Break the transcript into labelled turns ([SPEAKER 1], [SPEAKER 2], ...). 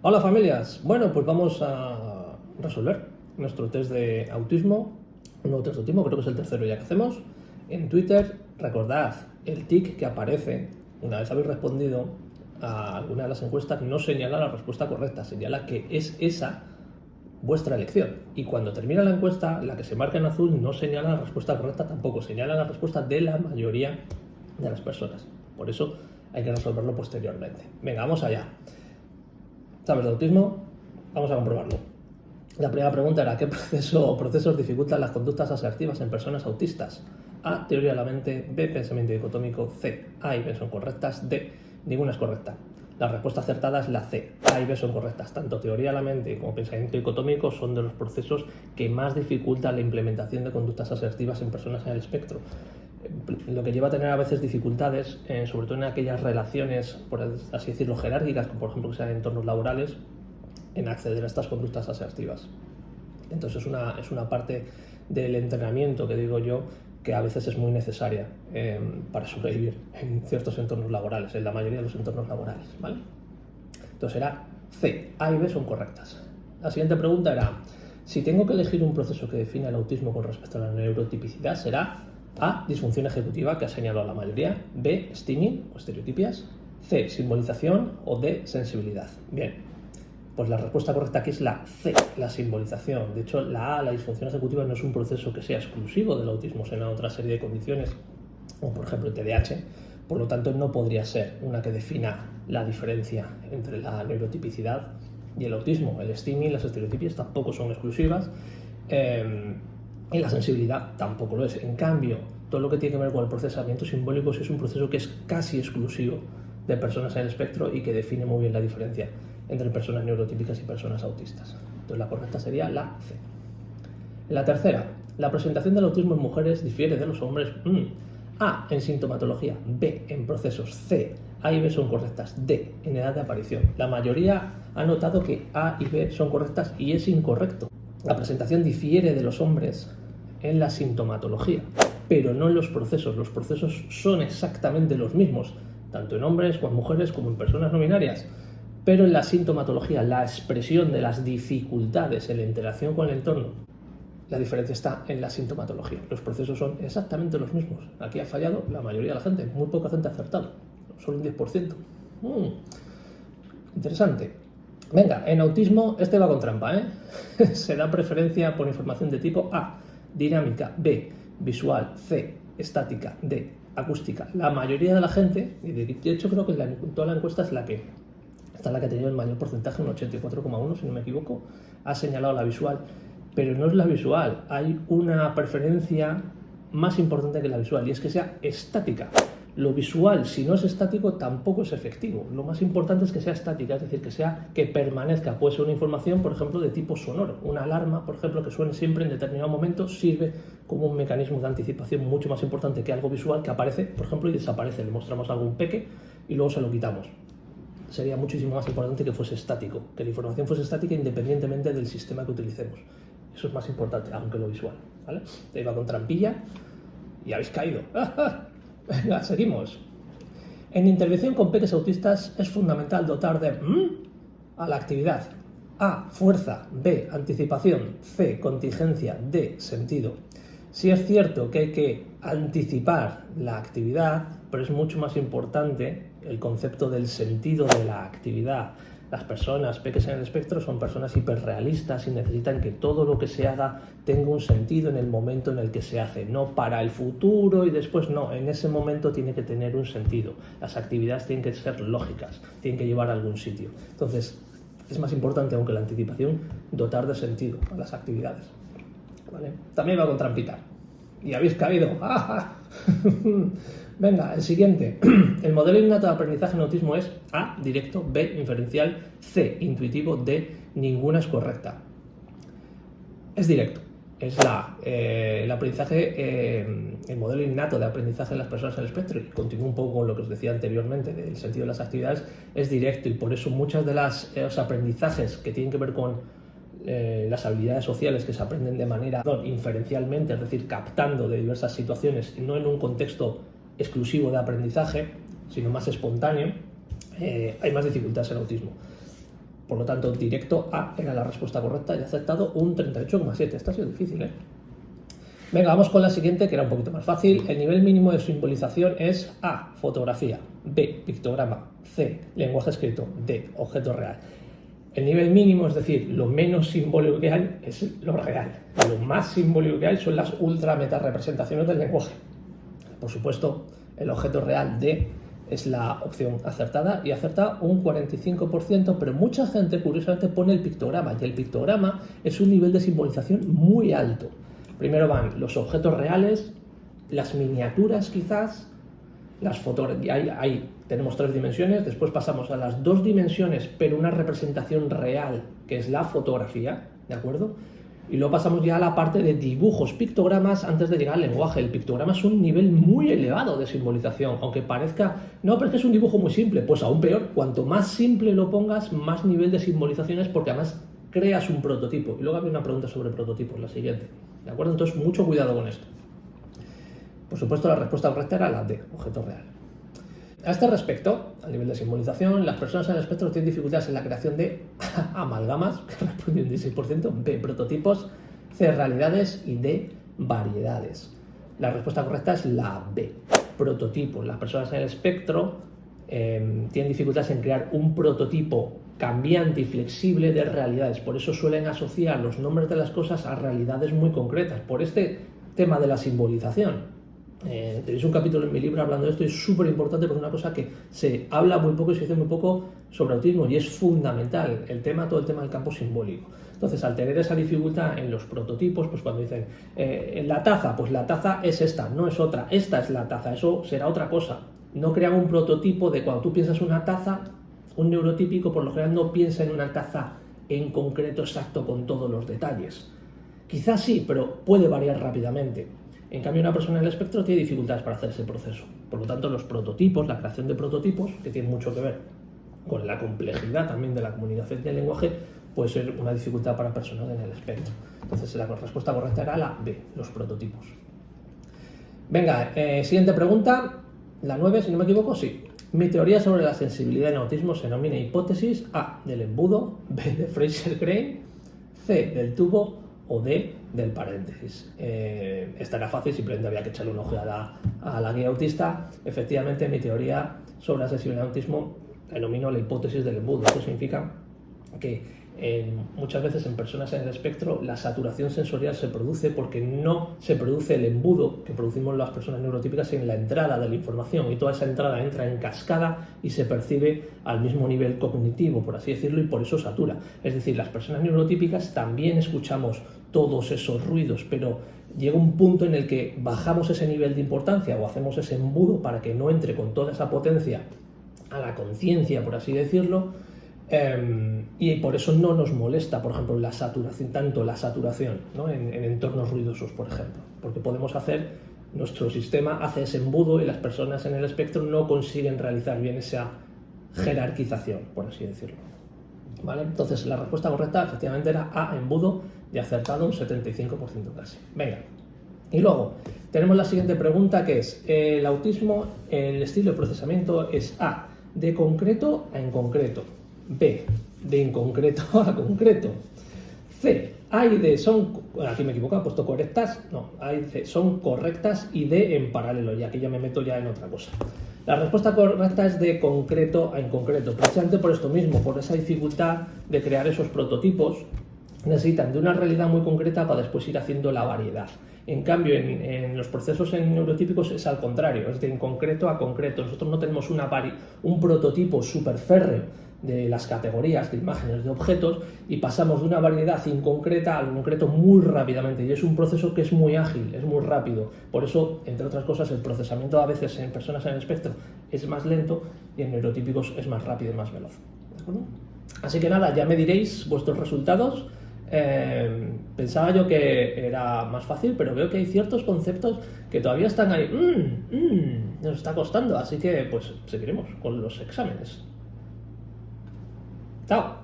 [SPEAKER 1] Hola familias, bueno pues vamos a resolver nuestro test de autismo, un nuevo test de autismo, creo que es el tercero ya que hacemos. En Twitter, recordad, el tic que aparece una vez habéis respondido a alguna de las encuestas no señala la respuesta correcta, señala que es esa vuestra elección. Y cuando termina la encuesta, la que se marca en azul no señala la respuesta correcta tampoco, señala la respuesta de la mayoría de las personas. Por eso hay que resolverlo posteriormente. Venga, vamos allá. ¿Sabes de autismo? Vamos a comprobarlo. La primera pregunta era: ¿qué proceso o procesos dificultan las conductas asertivas en personas autistas? A, teoría de la mente; B, pensamiento dicotómico; C, A y B son correctas; D, ninguna es correcta. La respuesta acertada es la C, A y B son correctas. Tanto teoría de la mente como pensamiento dicotómico son de los procesos que más dificultan la implementación de conductas asertivas en personas en el espectro. Lo que lleva a tener a veces dificultades, sobre todo en aquellas relaciones, por así decirlo, jerárquicas, como por ejemplo que sean entornos laborales, en acceder a estas conductas asertivas. Entonces es una parte del entrenamiento que digo yo que a veces es muy necesaria para sobrevivir en ciertos entornos laborales, en la mayoría de los entornos laborales, ¿vale? Entonces era C, A y B son correctas. La siguiente pregunta era: si tengo que elegir un proceso que define el autismo con respecto a la neurotipicidad, será A, disfunción ejecutiva, que ha señalado la mayoría; B, steaming o estereotipias; C, simbolización; o D, sensibilidad. Bien, pues la respuesta correcta aquí es la C, la simbolización. De hecho, la A, la disfunción ejecutiva, no es un proceso que sea exclusivo del autismo, sino otra serie de condiciones, como por ejemplo el TDAH. Por lo tanto, no podría ser una que defina la diferencia entre la neurotipicidad y el autismo. El steaming y las estereotipias tampoco son exclusivas. Y la sensibilidad tampoco lo es. En cambio, todo lo que tiene que ver con el procesamiento simbólico es un proceso que es casi exclusivo de personas en el espectro y que define muy bien la diferencia entre personas neurotípicas y personas autistas. Entonces la correcta sería la C. La tercera: la presentación del autismo en mujeres difiere de los hombres. A, en sintomatología; B, en procesos; C, A y B son correctas; D, en edad de aparición. La mayoría ha notado que A y B son correctas y es incorrecto. La presentación difiere de los hombres en la sintomatología, pero no en los procesos. Los procesos son exactamente los mismos, tanto en hombres como en mujeres como en personas no binarias. Pero en la sintomatología, la expresión de las dificultades en la interacción con el entorno, la diferencia está en la sintomatología. Los procesos son exactamente los mismos. Aquí ha fallado la mayoría de la gente, muy poca gente ha acertado, solo un 10%. Interesante. Venga, en autismo este va con trampa, ¿eh? Se da preferencia por información de tipo A, dinámica; B, visual; C, estática; D, acústica. La mayoría de la gente, y de hecho creo que toda la encuesta es la que ha tenido el mayor porcentaje, un 84,1 si no me equivoco, ha señalado la visual. Pero no es la visual, hay una preferencia más importante que la visual, y es que sea estática. Lo visual, si no es estático, tampoco es efectivo. Lo más importante es que sea estática, es decir, que permanezca. Puede ser una información, por ejemplo, de tipo sonoro. Una alarma, por ejemplo, que suene siempre en determinado momento, sirve como un mecanismo de anticipación mucho más importante que algo visual que aparece, por ejemplo, y desaparece. Le mostramos algún peque y luego se lo quitamos. Sería muchísimo más importante que fuese estático, que la información fuese estática independientemente del sistema que utilicemos. Eso es más importante, aunque lo visual, ¿vale? Te iba con trampilla y habéis caído. Venga, seguimos. En intervención con peques autistas es fundamental dotar de a la actividad: A, fuerza; B, anticipación; C, contingencia; D, sentido. Sí es cierto que hay que anticipar la actividad, pero es mucho más importante el concepto del sentido de la actividad. Las personas peques en el espectro son personas hiperrealistas y necesitan que todo lo que se haga tenga un sentido en el momento en el que se hace, no para el futuro y después, no, en ese momento tiene que tener un sentido. Las actividades tienen que ser lógicas, tienen que llevar a algún sitio. Entonces, es más importante, aunque la anticipación, dotar de sentido a las actividades, ¿vale? También va con trampita. Y habéis caído. Venga, el siguiente. El modelo innato de aprendizaje en autismo es A, directo; B, inferencial; C, intuitivo; D, ninguna es correcta. Es directo. Es el aprendizaje, el modelo innato de aprendizaje de las personas en el espectro, y continúo un poco con lo que os decía anteriormente del sentido de las actividades, es directo, y por eso muchas de los aprendizajes que tienen que ver con las habilidades sociales, que se aprenden de manera inferencialmente, es decir, captando de diversas situaciones, no en un contexto exclusivo de aprendizaje, sino más espontáneo, hay más dificultades en autismo. Por lo tanto, directo A era la respuesta correcta y acertado un 38,7. Esta ha sido difícil, ¿eh? Venga, vamos con la siguiente, que era un poquito más fácil. El nivel mínimo de simbolización es A, fotografía, B, pictograma, C, lenguaje escrito, D, objeto real. El nivel mínimo, es decir, lo menos simbólico que hay, es lo real. Lo más simbólico que hay son las ultra meta representaciones del lenguaje. Por supuesto, el objeto real D es la opción acertada y acerta un 45%, pero mucha gente curiosamente pone el pictograma, y el pictograma es un nivel de simbolización muy alto. Primero van los objetos reales, las miniaturas quizás, las fotografías, ahí tenemos 3 dimensiones, después pasamos a las 2 dimensiones, pero una representación real, que es la fotografía, ¿de acuerdo? Y luego pasamos ya a la parte de dibujos, pictogramas, antes de llegar al lenguaje. El pictograma es un nivel muy elevado de simbolización, aunque parezca, no, pero es que es un dibujo muy simple, pues aún peor, cuanto más simple lo pongas, más nivel de simbolización es, porque además creas un prototipo. Y luego había una pregunta sobre prototipos, la siguiente, ¿de acuerdo? Entonces, mucho cuidado con esto. Por supuesto, la respuesta correcta era la D, objeto real. A este respecto, a nivel de simbolización, las personas en el espectro tienen dificultades en la creación de amalgamas, que responden un 16%, B, prototipos, C, realidades y D, variedades. La respuesta correcta es la B, prototipos. Las personas en el espectro tienen dificultades en crear un prototipo cambiante y flexible de realidades. Por eso suelen asociar los nombres de las cosas a realidades muy concretas, por este tema de la simbolización. Tenéis un capítulo en mi libro hablando de esto y es súper importante, porque es una cosa que se habla muy poco y se dice muy poco sobre autismo, y es fundamental todo el tema del campo simbólico. Entonces, al tener esa dificultad en los prototipos, pues cuando dicen la taza, pues la taza es esta, no es otra, esta es la taza, eso será otra cosa. No crean un prototipo de cuando tú piensas una taza, un neurotípico por lo general no piensa en una taza en concreto exacto con todos los detalles. Quizás sí, pero puede variar rápidamente. En cambio, una persona en el espectro tiene dificultades para hacer ese proceso. Por lo tanto, los prototipos, la creación de prototipos, que tiene mucho que ver con la complejidad también de la comunicación del lenguaje, puede ser una dificultad para personas en el espectro. Entonces, la respuesta correcta era la B, los prototipos. Venga, siguiente pregunta, la 9, si no me equivoco, sí. Mi teoría sobre la sensibilidad en autismo se denomina hipótesis A, del embudo, B, de Fraser-Crane, C, del tubo o D, del paréntesis. Esta era fácil, simplemente había que echarle una ojeada a la guía autista. Efectivamente, mi teoría sobre la sensibilidad en autismo denomino la hipótesis del embudo. Esto significa que muchas veces en personas en el espectro la saturación sensorial se produce porque no se produce el embudo que producimos las personas neurotípicas en la entrada de la información, y toda esa entrada entra en cascada y se percibe al mismo nivel cognitivo, por así decirlo, y por eso satura. Es decir, las personas neurotípicas también escuchamos todos esos ruidos, pero llega un punto en el que bajamos ese nivel de importancia o hacemos ese embudo para que no entre con toda esa potencia a la conciencia, por así decirlo. Y por eso no nos molesta, por ejemplo, la saturación, tanto la saturación, ¿no? en entornos ruidosos, por ejemplo, porque podemos hacer, nuestro sistema hace ese embudo y las personas en el espectro no consiguen realizar bien esa jerarquización, por así decirlo. ¿Vale? Entonces, la respuesta correcta efectivamente era A, embudo, y acertado un 75% casi. Venga. Y luego, tenemos la siguiente pregunta, que es, el autismo, el estilo de procesamiento es A, de concreto a inconcreto. B, de inconcreto a concreto. C, A y D son, aquí me he equivocado, he puesto correctas, no, A y C son correctas y D en paralelo, y aquí ya me meto ya en otra cosa. La respuesta correcta es de concreto a inconcreto, precisamente por esto mismo, por esa dificultad de crear esos prototipos. Necesitan de una realidad muy concreta para después ir haciendo la variedad. En cambio, en los procesos neurotípicos es al contrario, es de inconcreto a concreto. Nosotros no tenemos un prototipo súper férreo de las categorías de imágenes de objetos y pasamos de una variedad inconcreta al concreto muy rápidamente, y es un proceso que es muy ágil, es muy rápido. Por eso, entre otras cosas, el procesamiento a veces en personas en el espectro es más lento y en neurotípicos es más rápido y más veloz. ¿De acuerdo? Así que nada, ya me diréis vuestros resultados. Pensaba yo que era más fácil, pero veo que hay ciertos conceptos que todavía están ahí. Nos está costando, así que pues seguiremos con los exámenes. Chao.